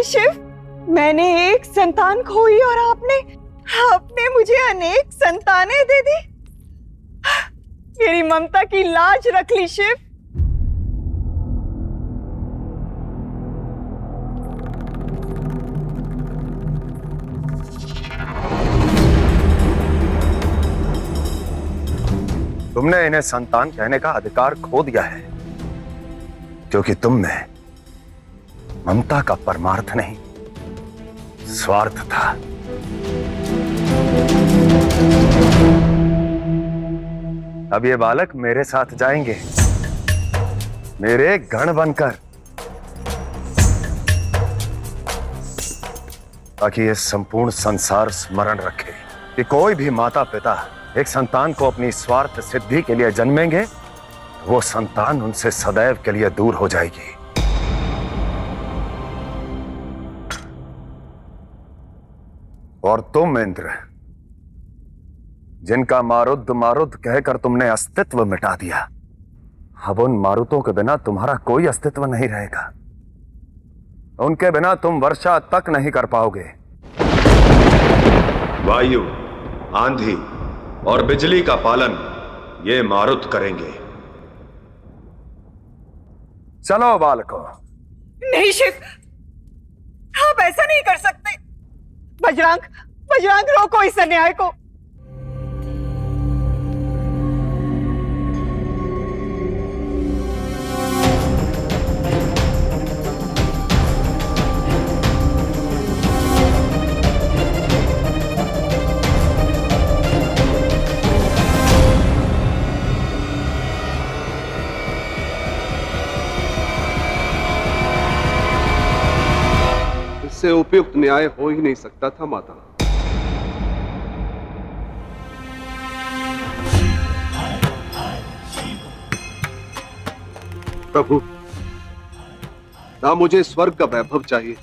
है शिव? मैंने एक संतान खोई और आपने मुझे अनेक संतानें दे दी। मेरी ममता की लाज रख ली शिव। तुमने इन्हें संतान कहने का अधिकार खो दिया है, क्योंकि तुम में ममता का परमार्थ नहीं, स्वार्थ था। अब ये बालक मेरे साथ जाएंगे, मेरे गण बनकर, ताकि ये संपूर्ण संसार स्मरण रखे कि कोई भी माता पिता एक संतान को अपनी स्वार्थ सिद्धि के लिए जन्मेंगे, वो संतान उनसे सदैव के लिए दूर हो जाएगी। और तुम इंद्र, जिनका मारुद्ध मारुद्ध कहकर तुमने अस्तित्व मिटा दिया, अब उन मारुतों के बिना तुम्हारा कोई अस्तित्व नहीं रहेगा। उनके बिना तुम वर्षा तक नहीं कर पाओगे। वायु, आंधी और बिजली का पालन ये मारुत करेंगे। चलो बालकों। नहीं शिव, आप ऐसा नहीं कर सकते। बजरंग रोको इस अन्याय को। इससे उपयुक्त न्याय हो ही नहीं सकता था माता। प्रभु, ना मुझे स्वर्ग का वैभव चाहिए,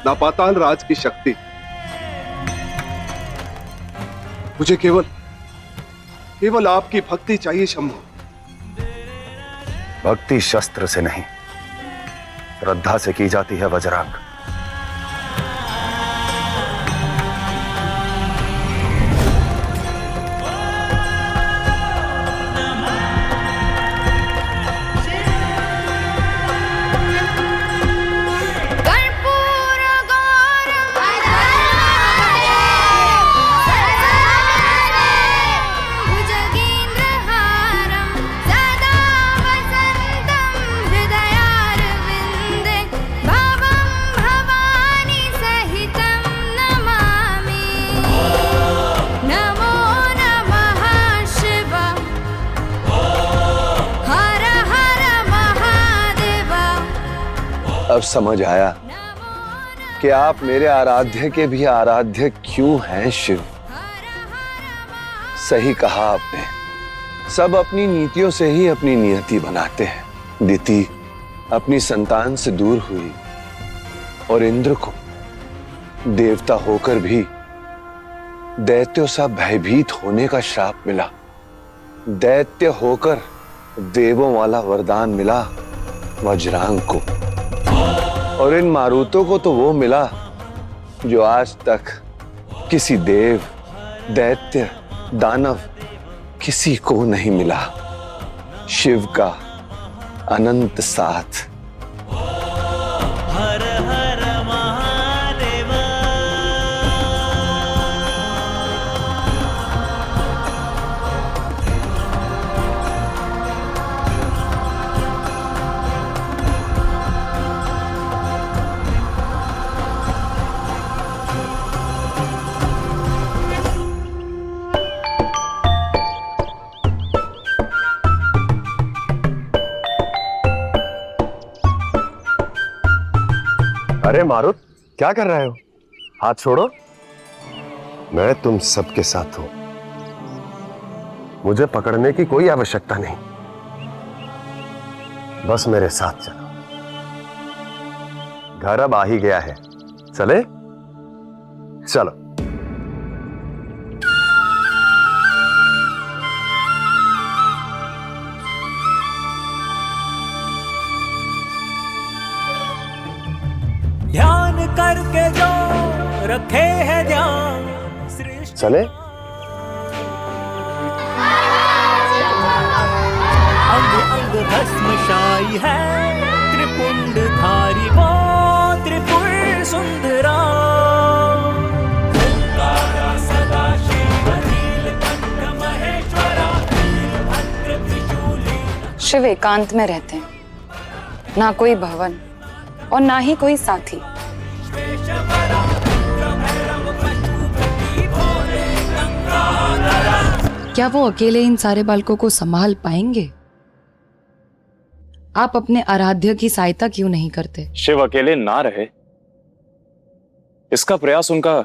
ना पाताल राज की शक्ति। मुझे केवल आपकी भक्ति चाहिए शंभु। भक्ति शस्त्र से नहीं, श्रद्धा से की जाती है बजरंग। अब समझ आया कि आप मेरे आराध्य के भी आराध्य क्यों हैं शिव। सही कहा आपने, सब अपनी नीतियों से ही अपनी नियति बनाते हैं। दिति अपनी संतान से दूर हुई और इंद्र को देवता होकर भी दैत्यों सा भयभीत होने का श्राप मिला। दैत्य होकर देवों वाला वरदान मिला वज्रांग को, और इन मारुतों को तो वो मिला जो आज तक किसी देव, दैत्य, दानव किसी को नहीं मिला। शिव का अनंत साथ। अरे मारुत, क्या कर रहे हो? हाथ छोड़ो। मैं तुम सबके साथ हूं, मुझे पकड़ने की कोई आवश्यकता नहीं। बस मेरे साथ चलो। घर अब आ ही गया है, चले? चलो। करके जो रखे है ध्यान सृष्टि चले अंग अंग भस्मशाई है त्रिपुंडधारी वो त्रिपुर सुंदरा ओंकारा सदा शिव नीलकंठ महेश्वरा वीरभद्र त्रिशूली। शिव एकांत में रहते हैं, ना कोई भवन और ना ही कोई साथी। क्या वो अकेले इन सारे बालकों को संभाल पाएंगे? आप अपने आराध्य की सहायता क्यों नहीं करते? शिव अकेले ना रहे, इसका प्रयास उनका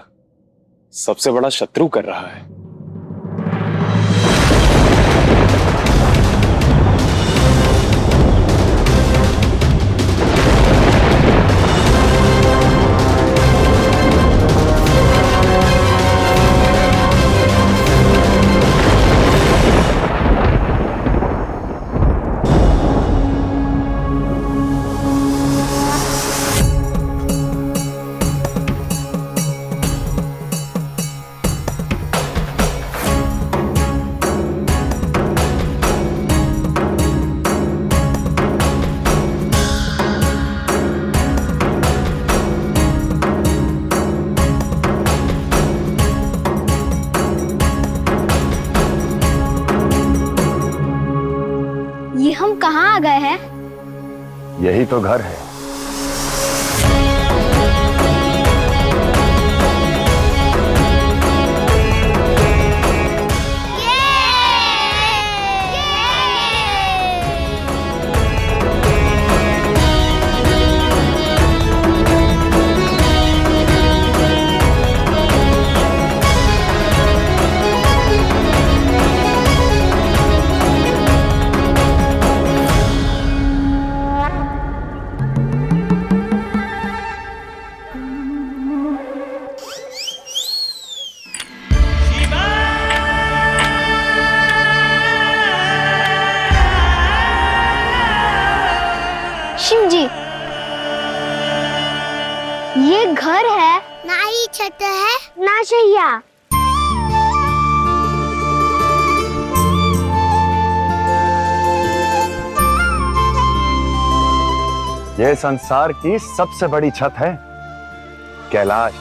सबसे बड़ा शत्रु कर रहा है। ये हम कहाँ आ गए हैं? यही तो घर है। शिव जी, ये घर है ना, ही छत है ना शैया। यह संसार की सबसे बड़ी छत है, कैलाश।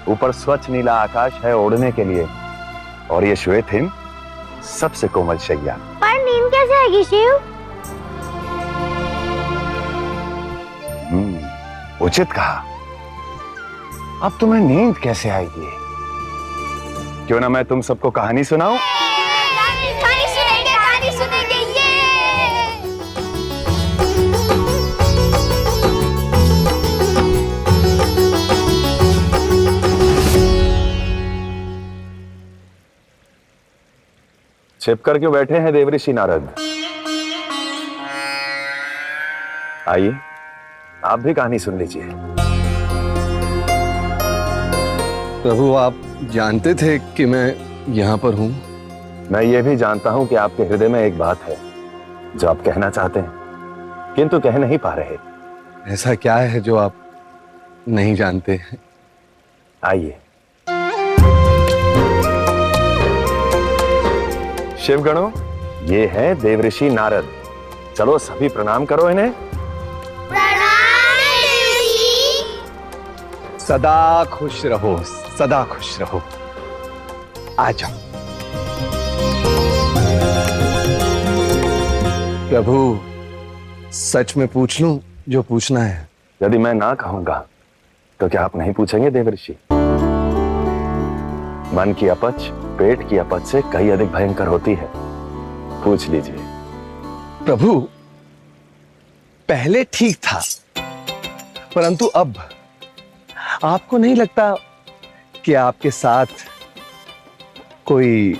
ऊपर स्वच्छ नीला आकाश है ओढ़ने के लिए, और ये श्वेत हिम सबसे कोमल शैया। पर नींद कैसे आएगी शिव? उचित कहा। अब तुम्हें नींद कैसे आएगी? क्यों ना मैं तुम सबको कहानी सुनाऊं? कहानी सुनेंगे, कहानी सुनेंगे। छिपकर क्यों बैठे हैं देवऋषि नारद? आइए, आप भी कहानी सुन लीजिए। प्रभु, आप जानते थे कि मैं यहाँ पर हूँ? मैं ये भी जानता हूं कि आपके हृदय में एक बात है जो आप कहना चाहते हैं, किंतु कह नहीं पा रहे। ऐसा क्या है जो आप नहीं जानते? आइए। शिवगणों, ये है देवऋषि नारद। चलो सभी प्रणाम करो इन्हें। सदा खुश रहो, सदा खुश रहो। आ जाओ। प्रभु, सच में पूछ लूं जो पूछना है? यदि मैं ना कहूंगा तो क्या आप नहीं पूछेंगे देवऋषि? मन की अपच पेट की अपच से कई अधिक भयंकर होती है। पूछ लीजिए। प्रभु, पहले ठीक था, परंतु अब आपको नहीं लगता कि आपके साथ कोई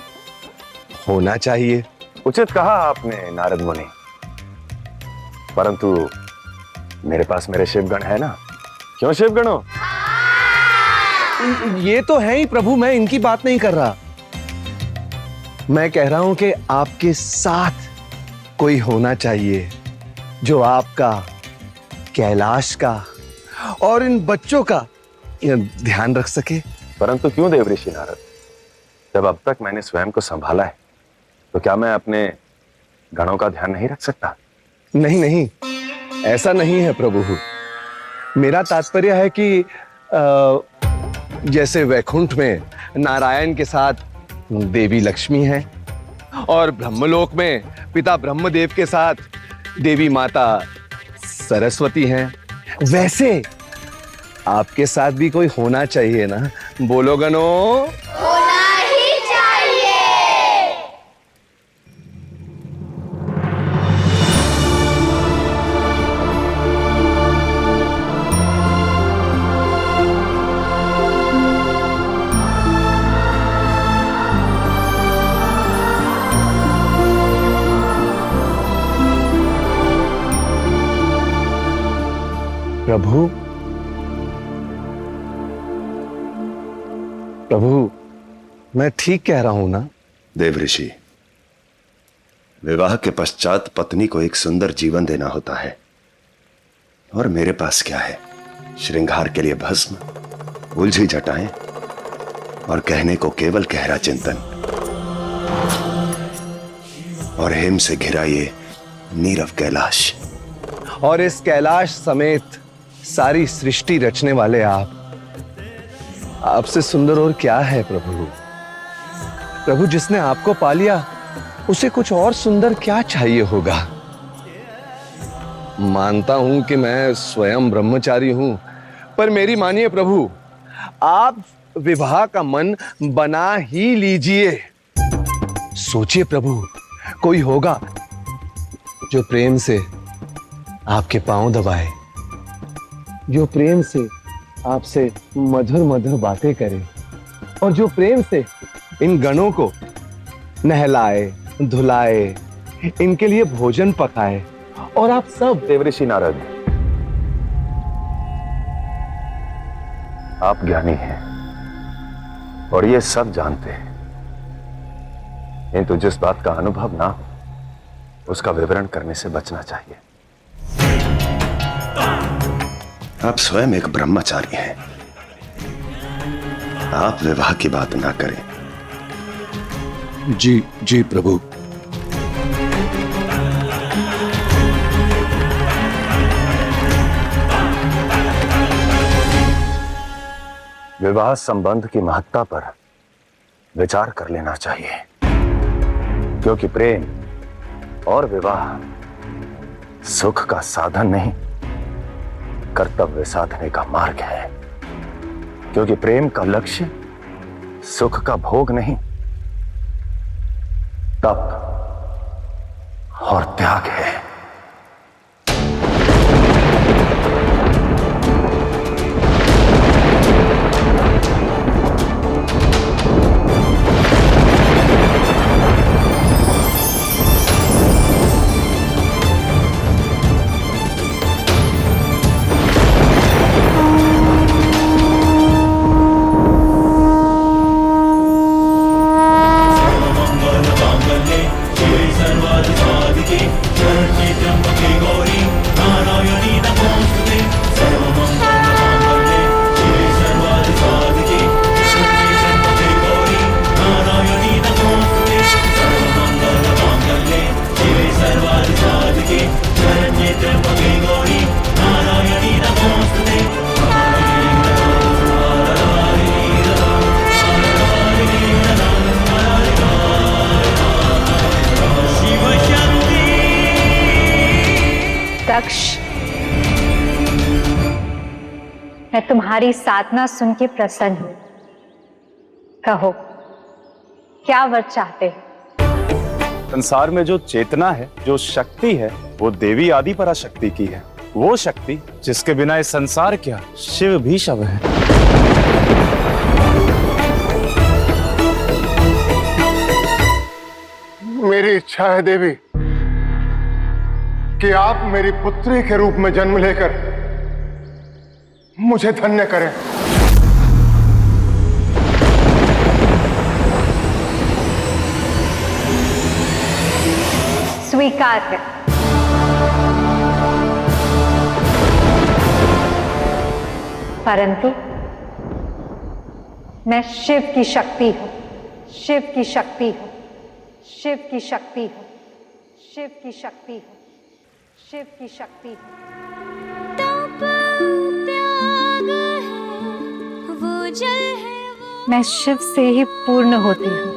होना चाहिए? उचित कहा आपने नारद मुनि, परंतु मेरे पास मेरे शिवगण है ना। क्यों शिवगणों? ये तो है ही प्रभु, मैं इनकी बात नहीं कर रहा। मैं कह रहा हूं कि आपके साथ कोई होना चाहिए जो आपका, कैलाश का और इन बच्चों का ध्यान रख सके। परंतु क्यों देवऋषि नारद? जब अब तक मैंने स्वयं को संभाला है तो क्या मैं अपने गणों का ध्यान नहीं रख सकता? नहीं नहीं, ऐसा नहीं है प्रभु। मेरा तात्पर्य है कि जैसे वैकुंठ में नारायण के साथ देवी लक्ष्मी है और ब्रह्मलोक में पिता ब्रह्मदेव के साथ देवी माता सरस्वती हैं, वैसे आपके साथ भी कोई होना चाहिए ना। बोलो गणों, होना ही चाहिए। प्रभु प्रभु, मैं ठीक कह रहा हूं ना? देवऋषि, विवाह के पश्चात पत्नी को एक सुंदर जीवन देना होता है, और मेरे पास क्या है? श्रृंगार के लिए भस्म, उलझी जटाएं और कहने को केवल गहरा चिंतन, और हेम से घिरा ये नीरव कैलाश। और इस कैलाश समेत सारी सृष्टि रचने वाले आपसे सुंदर और क्या है प्रभु? प्रभु, जिसने आपको पा लिया उसे कुछ और सुंदर क्या चाहिए होगा? मानता हूं कि मैं स्वयं ब्रह्मचारी हूं, पर मेरी मानिए प्रभु, आप विवाह का मन बना ही लीजिए। सोचिए प्रभु, कोई होगा जो प्रेम से आपके पांव दबाए, जो प्रेम से आपसे मधुर मधुर बातें करे, और जो प्रेम से इन गणों को नहलाए धुलाए, इनके लिए भोजन पकाए, और आप सब। देवऋषि नारद, आप ज्ञानी हैं और ये सब जानते हैं, किंतु जिस बात का अनुभव ना हो उसका विवरण करने से बचना चाहिए। आप स्वयं एक ब्रह्मचारी हैं, आप विवाह की बात ना करें। जी जी प्रभु। विवाह संबंध की महत्ता पर विचार कर लेना चाहिए, क्योंकि प्रेम और विवाह सुख का साधन नहीं, कर्तव्य साधने का मार्ग है। क्योंकि प्रेम का लक्ष्य सुख का भोग नहीं, तप और त्याग है। मैं तुम्हारी साधना सुन के प्रसन्न हूं। कहो, क्या वर चाहते हो? संसार में जो चेतना है, जो शक्ति है, वो देवी आदि पराशक्ति की है। वो शक्ति जिसके बिना इस संसार क्या, शिव भी शव है। मेरी इच्छा है देवी कि आप मेरी पुत्री के रूप में जन्म लेकर मुझे धन्य करें। स्वीकार है। परंतु मैं शिव की शक्ति हूं, शिव की शक्ति हूं, शिव की शक्ति हूं, शिव की शक्ति हूं, शिव की शक्ति हूं। मैं शिव से ही पूर्ण होती हूँ।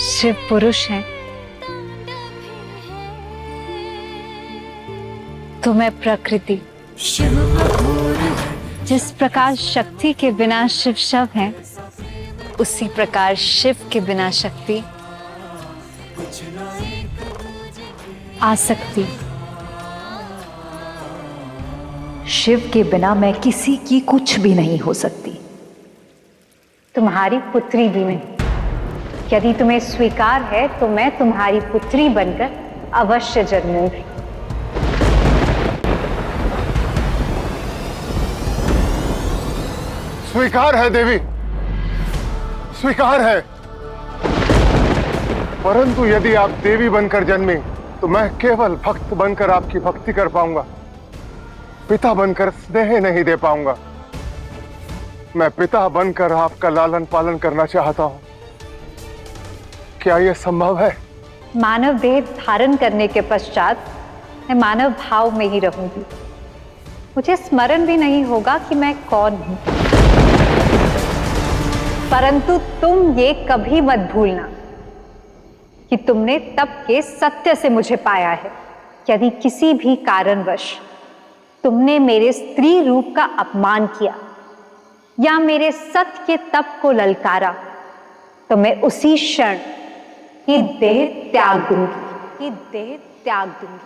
शिव पुरुष हैं तो मैं प्रकृति। जिस प्रकार शक्ति के बिना शिव शव है, उसी प्रकार शिव के बिना शक्ति आसक्ति। शिव के बिना मैं किसी की कुछ भी नहीं हो सकती। तुम्हारी पुत्री भी नहीं। यदि तुम्हें स्वीकार है तो मैं तुम्हारी पुत्री बनकर अवश्य जन्मूंगी। स्वीकार है देवी, स्वीकार है। परंतु यदि आप देवी बनकर जन्मे तो मैं केवल भक्त बनकर आपकी भक्ति कर पाऊंगा, पिता बनकर स्नेह नहीं दे पाऊंगा। मैं पिता बनकर आपका लालन पालन करना चाहता हूं। क्या यह संभव है? मानव देह धारण करने के पश्चात मैं मानव भाव में ही रहूंगी। मुझे स्मरण भी नहीं होगा कि मैं कौन हूं। परंतु तुम ये कभी मत भूलना कि तुमने तब के सत्य से मुझे पाया है। यदि किसी भी कारणवश तुमने मेरे स्त्री रूप का अपमान किया या मेरे सत्य के तप को ललकारा, तो मैं उसी क्षण ये देह त्याग दूंगी, ये देह त्याग दूंगी।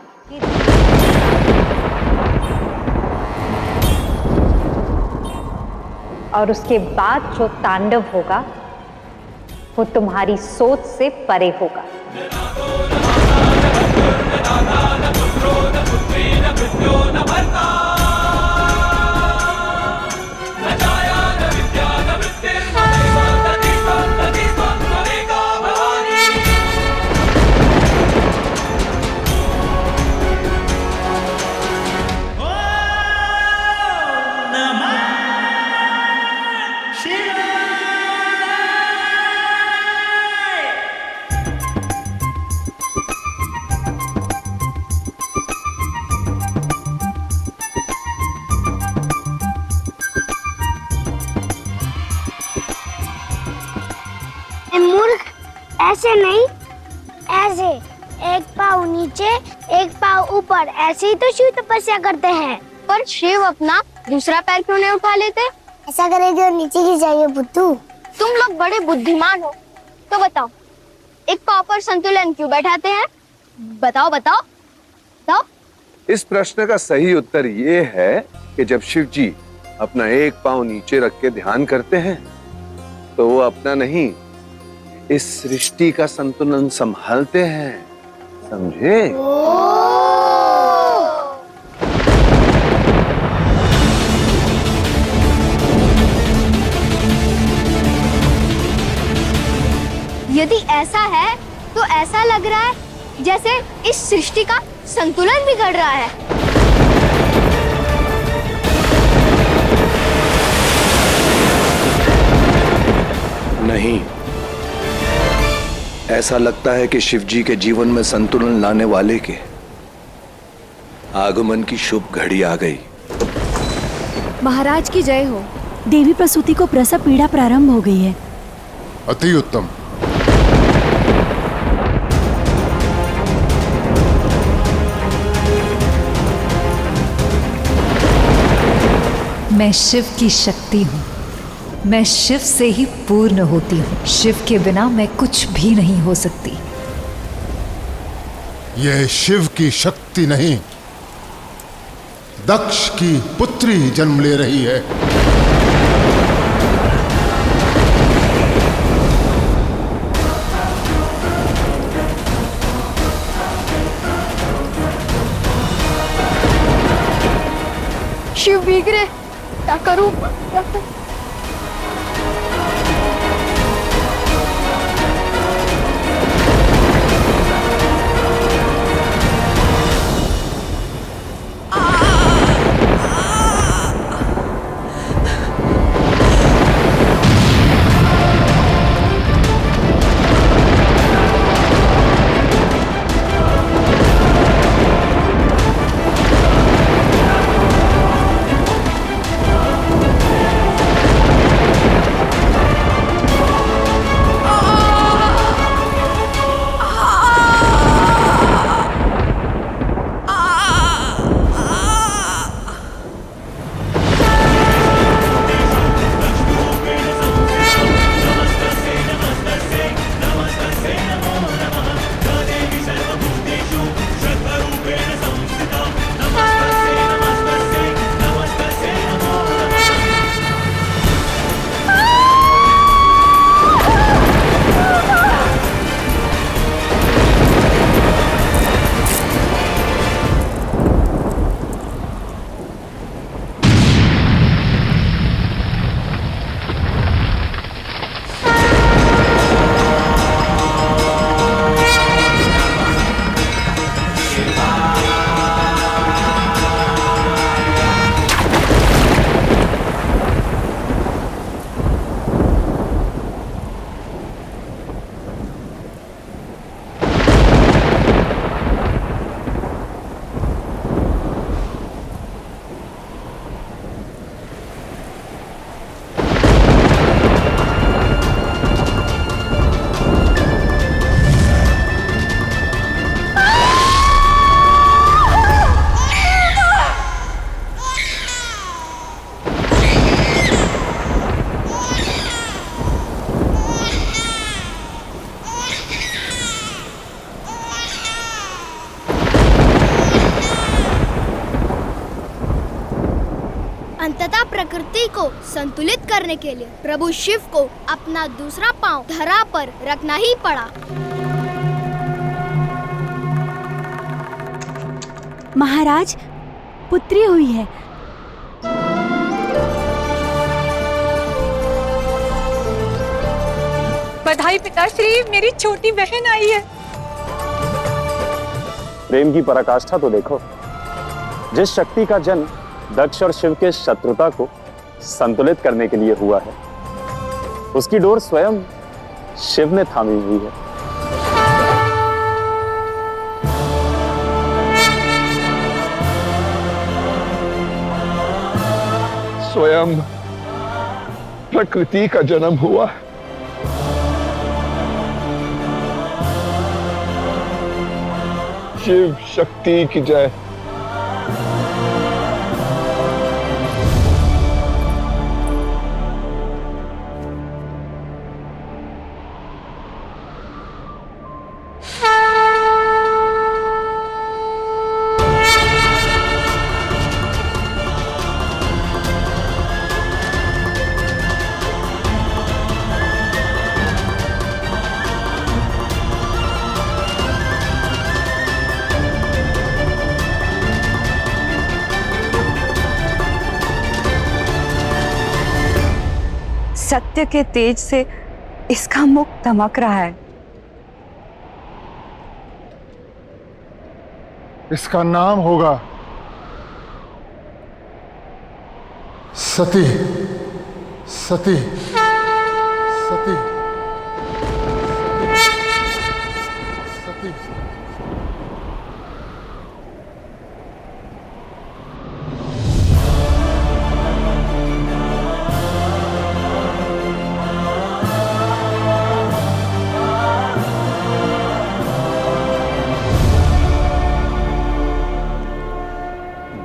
और उसके बाद जो तांडव होगा वो तुम्हारी सोच से परे होगा। मूर्ख, ऐसे नहीं, ऐसे एक पाँव नीचे एक पाँव ऊपर, ऐसे ही तो शिव तपस्या करते हैं। पर शिव अपना दूसरा पैर क्यों नहीं उठा लेते? ऐसा करेंगे और नीचे गिर जाएंगे बुद्धू। तुम लोग बड़े बुद्धिमान हो, तो बताओ एक पाँव पर संतुलन क्यों बैठाते हैं? बताओ बताओ बताओ। इस प्रश्न का सही उत्तर ये है कि जब शिव जी अपना एक पांव नीचे रख के ध्यान करते हैं तो वो अपना नहीं, इस सृष्टि का संतुलन संभालते हैं। समझे? यदि ऐसा है तो ऐसा लग रहा है जैसे इस सृष्टि का संतुलन बिगड़ रहा है। नहीं, ऐसा लगता है कि शिव जी के जीवन में संतुलन लाने वाले के आगमन की शुभ घड़ी आ गई। महाराज की जय हो। देवी प्रसूति को प्रसव पीड़ा प्रारंभ हो गई है। अति उत्तम। मैं शिव की शक्ति हूँ। मैं शिव से ही पूर्ण होती हूँ। शिव के बिना मैं कुछ भी नहीं हो सकती। यह शिव की शक्ति नहीं, दक्ष की पुत्री जन्म ले रही है। शिव भीग रहे, क्या करूं? अंततः प्रकृति को संतुलित करने के लिए प्रभु शिव को अपना दूसरा पांव धरा पर रखना ही पड़ा। महाराज, पुत्री हुई है। बधाई पिताश्री, मेरी छोटी बहन आई है। प्रेम की पराकाष्ठा तो देखो। जिस शक्ति का जन्म दक्ष और शिव के शत्रुता को संतुलित करने के लिए हुआ है, उसकी डोर स्वयं शिव ने थामी हुई है। स्वयं प्रकृति का जन्म हुआ। शिव शक्ति की जय। सत्य के तेज से इसका मुख दमक रहा है। इसका नाम होगा सती। सती सती सती।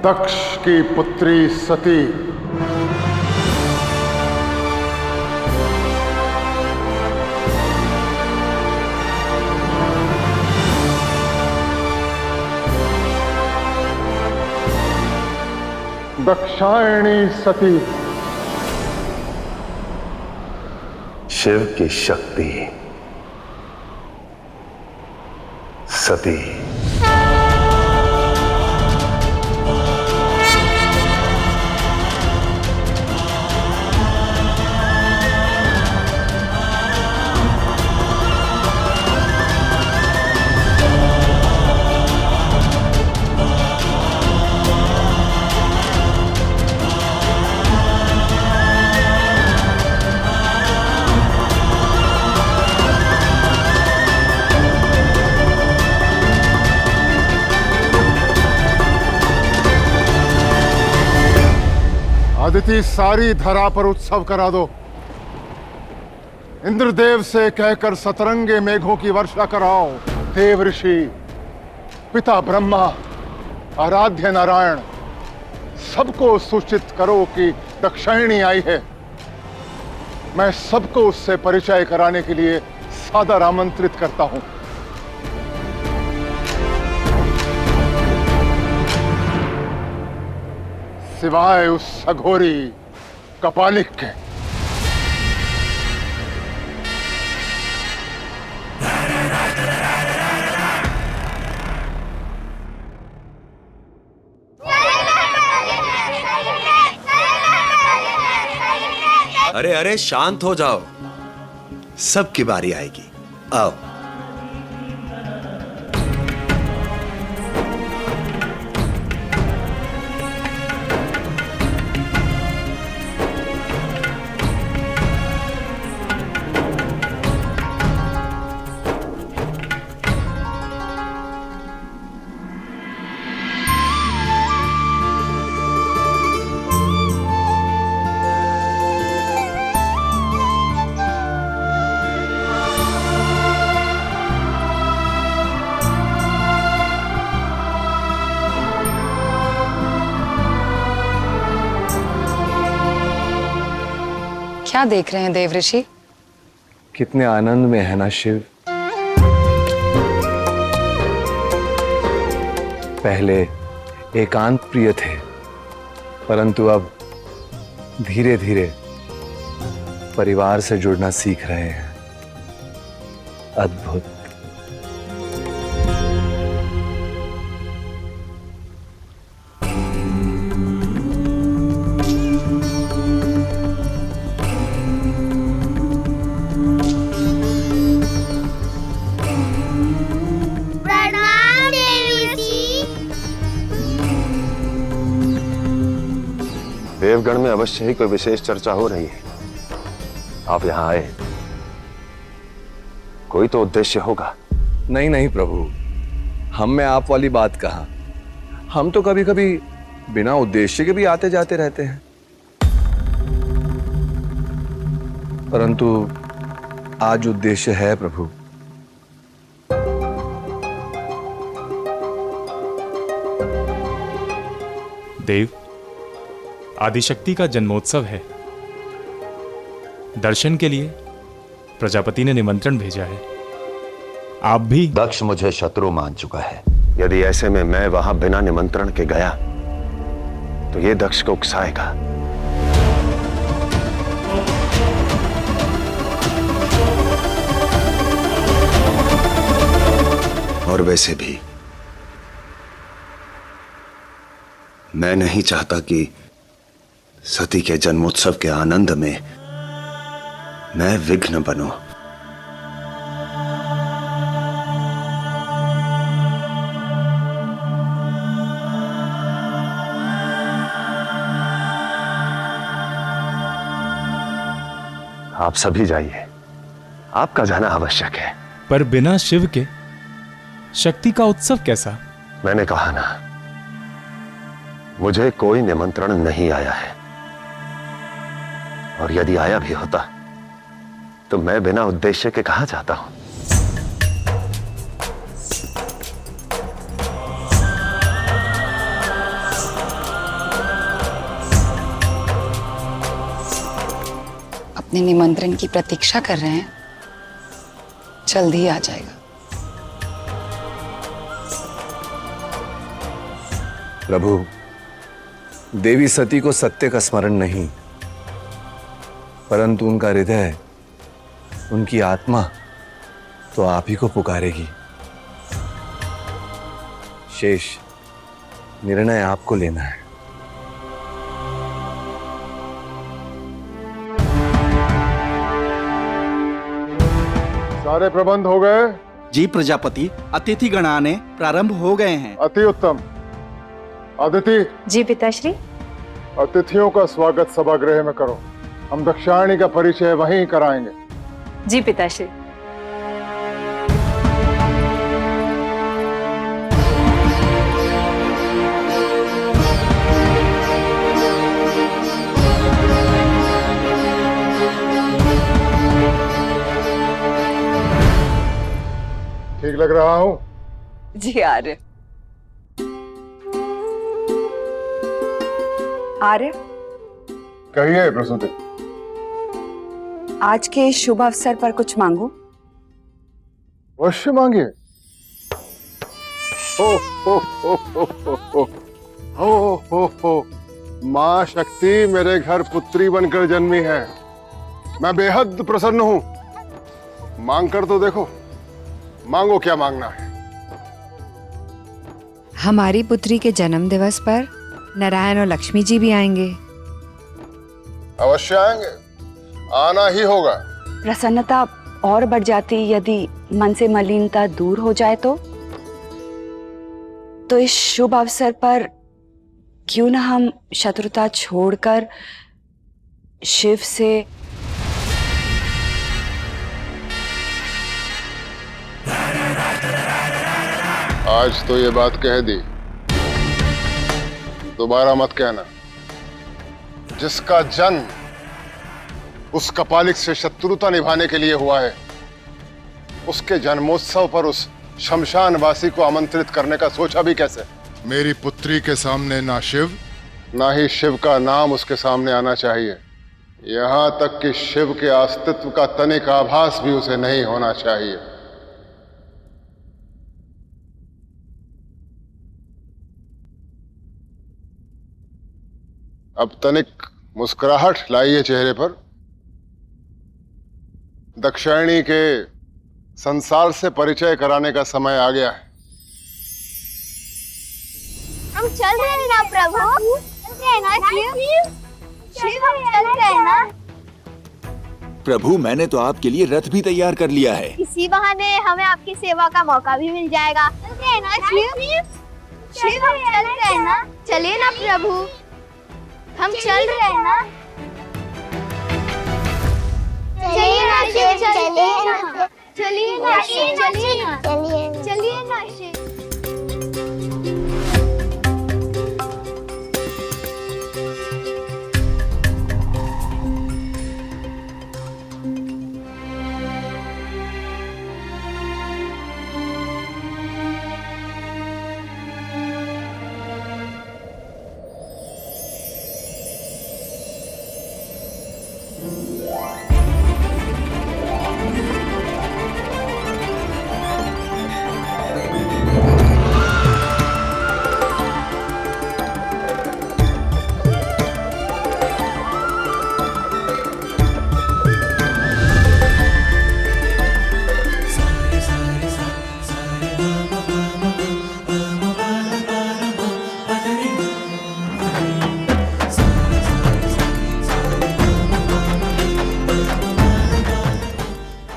दक्ष की पुत्री सती दक्षायणी सती शिव की शक्ति सती। अदिति, सारी धरा पर उत्सव करा दो। इंद्रदेव से कहकर सतरंगे मेघों की वर्षा कराओ। देव ऋषि, पिता ब्रह्मा, आराध्य नारायण, सबको सूचित करो कि दक्षायणी आई है। मैं सबको उससे परिचय कराने के लिए सादर आमंत्रित करता हूं। सिवाय उस अघोरी कपालिक के। अरे अरे शांत हो जाओ, सबकी बारी आएगी। आओ। क्या देख रहे हैं देव ऋषि? कितने आनंद में है ना शिव। पहले एकांत प्रिय थे, परंतु अब धीरे धीरे परिवार से जुड़ना सीख रहे हैं। अद्भुत। प्रणाम देवी जी। देवगण में अवश्य ही कोई विशेष चर्चा हो रही है। आप यहां आए, कोई तो उद्देश्य होगा। नहीं नहीं प्रभु, हम में आप वाली बात कहाँ। हम तो कभी कभी बिना उद्देश्य के भी आते जाते रहते हैं, परंतु आज उद्देश्य है प्रभु। देव, आदिशक्ति का जन्मोत्सव है। दर्शन के लिए प्रजापति ने निमंत्रण भेजा है। आप भी। दक्ष मुझे शत्रु मान चुका है। यदि ऐसे में मैं वहां बिना निमंत्रण के गया तो ये दक्ष को उकसाएगा। और वैसे भी मैं नहीं चाहता कि सती के जन्मोत्सव के आनंद में मैं विघ्न बनूं। आप सभी जाइए, आपका जाना आवश्यक है। पर बिना शिव के शक्ति का उत्सव कैसा? मैंने कहा ना, मुझे कोई निमंत्रण नहीं आया है, और यदि आया भी होता तो मैं बिना उद्देश्य के कहां जाता हूं। अपने निमंत्रण की प्रतीक्षा कर रहे हैं, जल्दी ही आ जाएगा। प्रभु, देवी सती को सत्य का स्मरण नहीं, परंतु उनका हृदय, उनकी आत्मा तो आप ही को पुकारेगी। शेष निर्णय आपको लेना है। सारे प्रबंध हो गए? जी प्रजापति, अतिथि गणाने प्रारंभ हो गए हैं। अति उत्तम। अदिति। जी पिताश्री। अतिथियों का स्वागत सभागृह में करो। हम दक्षायणी का परिचय वहीं कराएंगे। जी पिताश्री। ठीक लग रहा हूं? जी आर्य। आर्य, कहिए प्रसूति। आज के इस शुभ अवसर पर कुछ मांगू? अवश्य मांगिए। हो हो हो हो हो हो हो हो। माँ शक्ति मेरे घर पुत्री बनकर जन्मी है। मैं बेहद प्रसन्न हूं। मांग कर तो देखो, मांगो क्या मांगना है। हमारी पुत्री के जन्म दिवस पर नारायण और लक्ष्मी जी भी आएंगे। अवश्य आएंगे, आना ही होगा। प्रसन्नता और बढ़ जाती यदि मन से मलिनता दूर हो जाए तो इस शुभ अवसर पर क्यों ना हम शत्रुता छोड़कर शिव से आज तो ये बात कह दी, दोबारा मत कहना। जिसका जन्म उस कपालिक से शत्रुता निभाने के लिए हुआ है, उसके जन्मोत्सव पर उस शमशानवासी को आमंत्रित करने का सोचा भी कैसे? मेरी पुत्री के सामने ना शिव, ना ही शिव का नाम उसके सामने आना चाहिए। यहां तक कि शिव के अस्तित्व का तनिक आभास भी उसे नहीं होना चाहिए। अब तनिक मुस्कुराहट लाइए चेहरे पर। दक्षिणी के संसार से परिचय कराने का समय आ गया है। हम चल रहे हैं ना प्रभु, चल रहे हैं ना शिव, शिव हम चल रहे हैं ना। प्रभु मैंने तो आपके लिए रथ भी तैयार कर लिया है। इसी बहाने हमें आपकी सेवा का मौका भी मिल जाएगा। चल रहे हैं ना शिव, शिव हम चल रहे हैं ना। चलिए ना प्रभु, हम चल रहे हैं ना। चलिए ना शिव, चलिए ना, चलिए ना शिव, चलिए ना, चलिए ना शिव।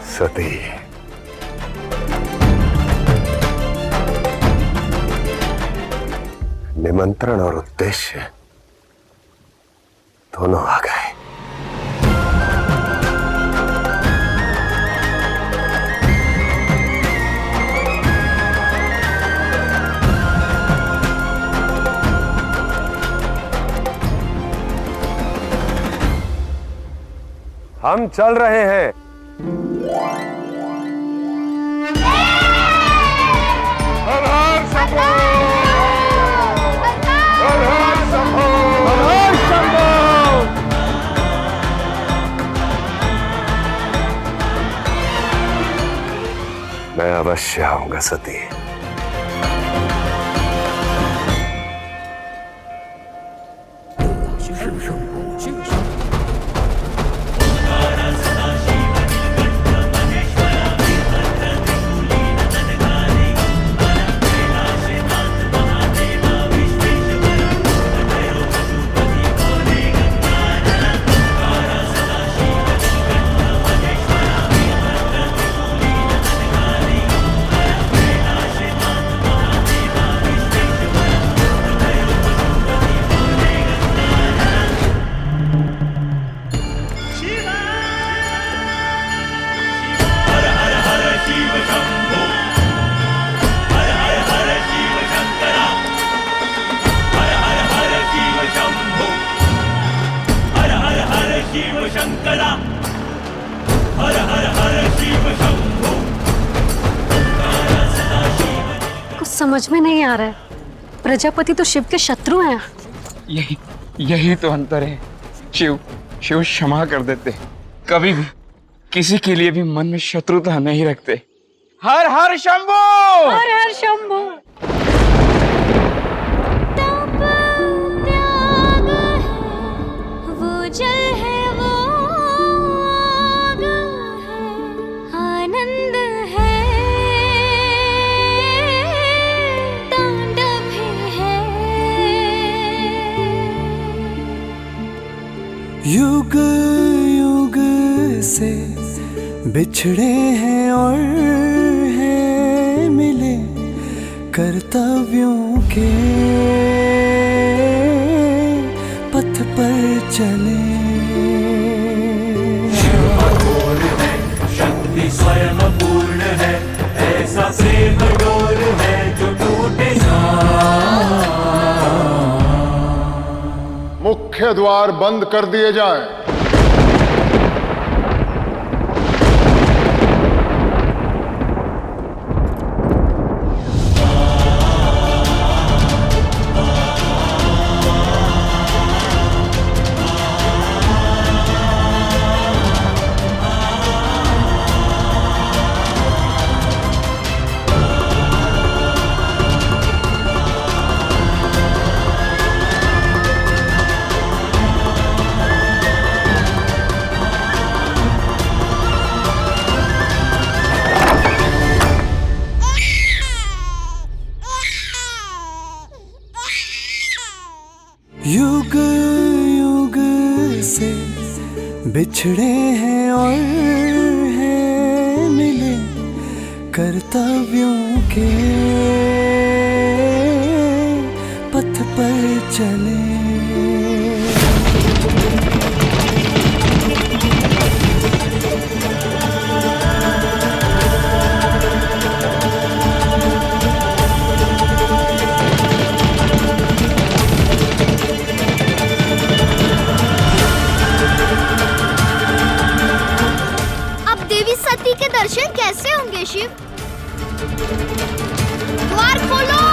सती, निमंत्रण और उद्देश्य दोनों आ गए। हम चल रहे हैं। हर हर शंभो, हर हर शंभो, हर हर शंभो। मैं अवश्य आऊंगा सती। कुछ समझ में नहीं आ रहा है। प्रजापति तो शिव के शत्रु हैं। यही तो अंतर है। शिव क्षमा कर देते, कभी भी किसी के लिए भी मन में शत्रुता नहीं रखते। हर हर शंभो, हर हर शंभो। वो जल है, वो आग है, आनंद है, तांडव है। युग युग से बिछड़े हैं और हैं मिले कर्तव्यों के पथ पर चले। शक्ति स्वयं पूर्ण है, ऐसा प्रेम डोर है जो टूटे ना। मुख्य द्वार बंद कर दिए जाएं। युग युग से बिछड़े हैं और हैं मिले कर्तव्यों के पथ पर चले। सती के दर्शन कैसे होंगे शिव? द्वार खोलो।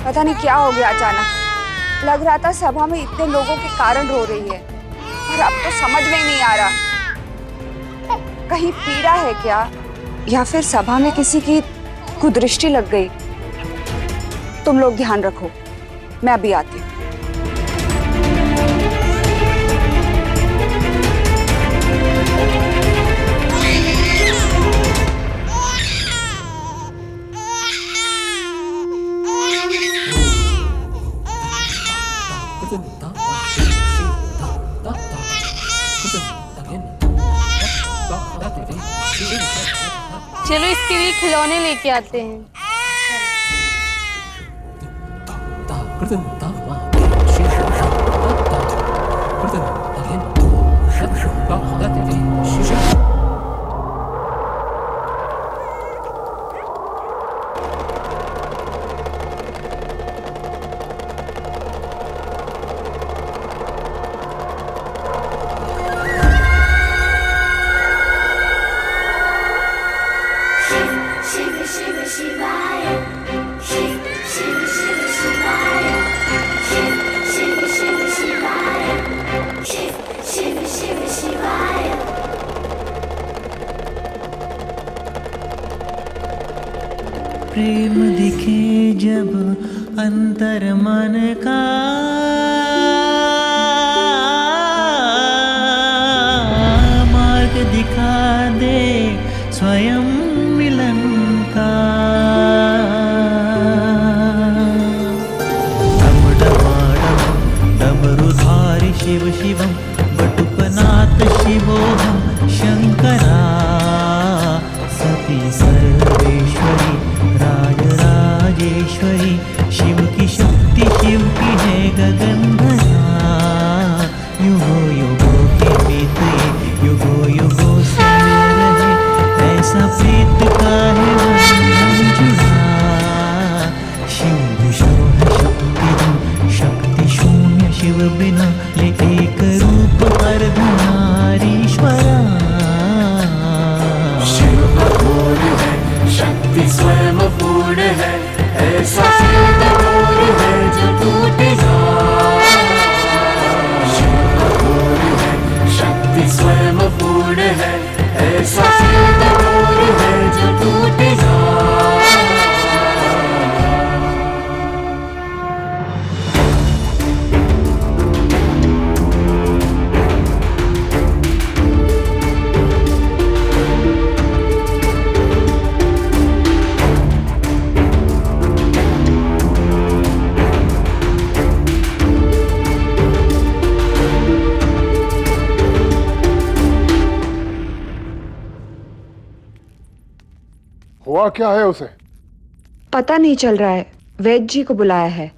पता नहीं क्या हो गया अचानक। लग रहा था सभा में इतने लोगों के कारण रो रही है, पर अब तो समझ में ही नहीं आ रहा। कहीं पीड़ा है क्या, या फिर सभा में किसी की कुदृष्टि लग गई? तुम लोग ध्यान रखो, मैं अभी आती हूँ। चलो इसके लिए खिलौने लेके आते हैं। प्रेम दिखे जब अंतर मन का, मार्ग दिखा दे स्वयं मिलन का। डम डमाडम डमरुधारि शिव शिवम बटुकनाथ शिवोहम शंकरा। सती सर्वेश्वरी राजराजेश्वरी, शिव की शक्ति शिव की है गगनधरा। युगो युगो के प्रीत ये युगो युगो से रहे, ऐसा प्रीत का है बंधन जुड़ा। शिव विष्णु है शक्ति, शक्ति शून्य शिव बिना, ले एक रूप अर्धनारीश्वरा। शिव कठोर है, शक्ति स्वयं पूर्ण है, ऐसा शिव कठोर है जो टूट जाए। शिव कठोर है, शक्ति स्वयं पूर्ण है, ऐसा शिव कठोर है जो टूट जाए। हुआ क्या है उसे? पता नहीं चल रहा है, वैद्य जी को बुलाया है।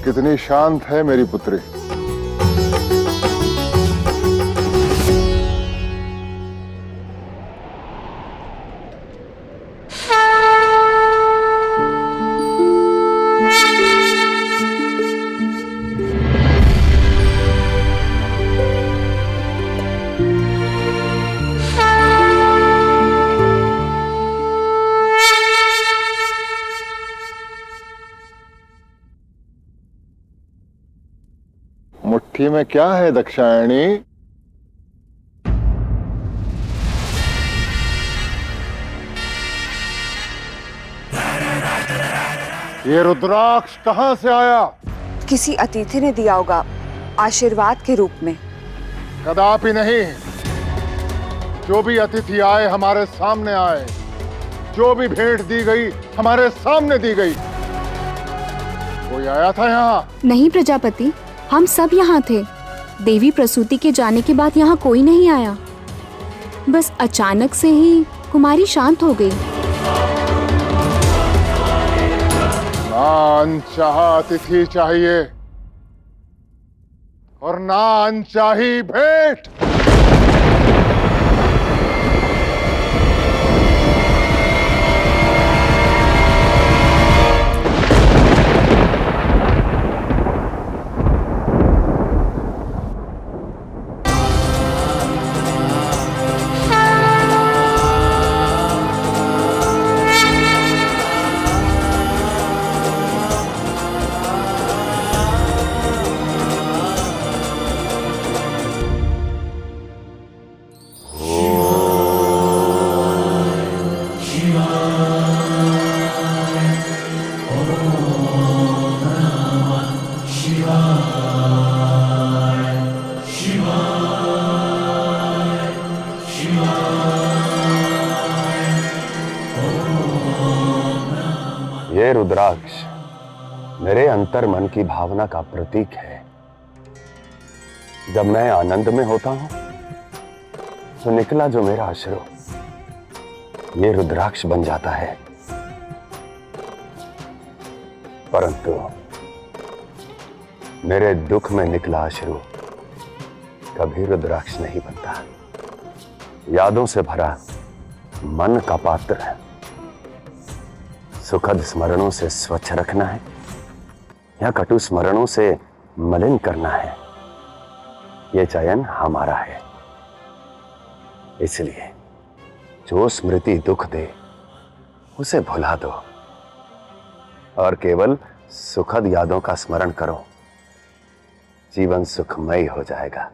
कितनी शांत है मेरी पुत्री। मुट्ठी में क्या है दक्षायणी? ये रुद्राक्ष कहां से आया? किसी अतिथि ने दिया होगा, आशीर्वाद के रूप में। कदापि नहीं। जो भी अतिथि आए हमारे सामने आए, जो भी भेंट दी गई हमारे सामने दी गई। कोई आया था यहाँ? नहीं प्रजापति, हम सब यहाँ थे। देवी प्रसूति के जाने के बाद यहाँ कोई नहीं आया। बस अचानक से ही कुमारी शांत हो गई। ना अनचाहा अतिथि चाहिए और ना अनचाही भेंट। ये रुद्राक्ष मेरे अंतर मन की भावना का प्रतीक है। जब मैं आनंद में होता हूं तो निकला जो मेरा अश्रु ये रुद्राक्ष बन जाता है, परंतु मेरे दुख में निकला अश्रु कभी रुद्राक्ष नहीं बनता। यादों से भरा मन का पात्र है, सुखद स्मरणों से स्वच्छ रखना है या कटु स्मरणों से मलिन करना है, ये चयन हमारा है। इसलिए जो स्मृति दुख दे उसे भुला दो और केवल सुखद यादों का स्मरण करो, जीवन सुखमय हो जाएगा।